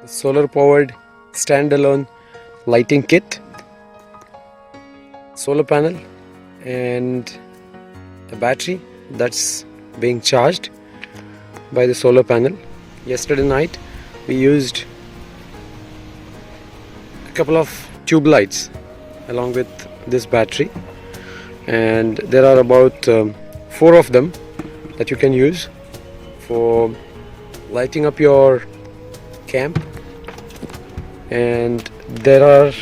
the solar powered standalone lighting kit, solar panel, and a battery that's being charged by the solar panel. Yesterday night we used a couple of tube lights along with this battery, and there are about 4 of them that you can use for lighting up your camp. And there are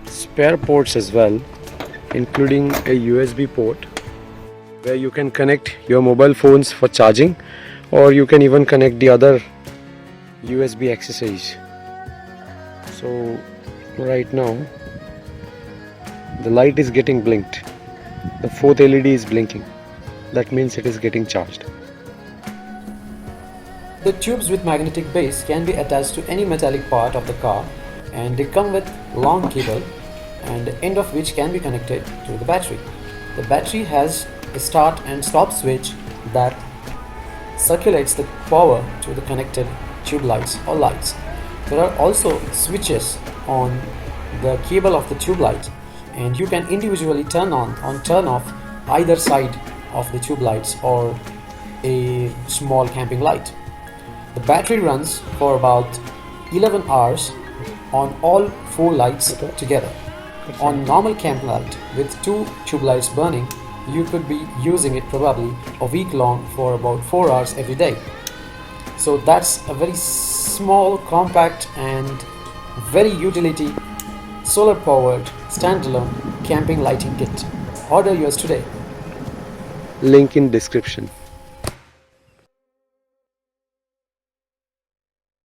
spare ports as well, including a USB port where you can connect your mobile phones for charging, or you can even connect the other USB accessories. So right now the light is getting blinked. The 4th LED is blinking. That means it is getting charged. The tubes with magnetic base can be attached to any metallic part of the car, and they come with long cable, and the end of which can be connected to the battery. The battery has a start and stop switch that circulates the power to the connected tube lights or lights. There are also switches on the cable of the tube light, and you can individually turn on or turn off either side of the tube lights or a small camping light. The battery runs for about 11 hours on all 4 lights together. On normal camp light with 2 tube lights burning, you could be using it probably a week long for about 4 hours every day. So that's a very small, compact and very utility solar powered standalone camping lighting kit. Order yours today. Link in description.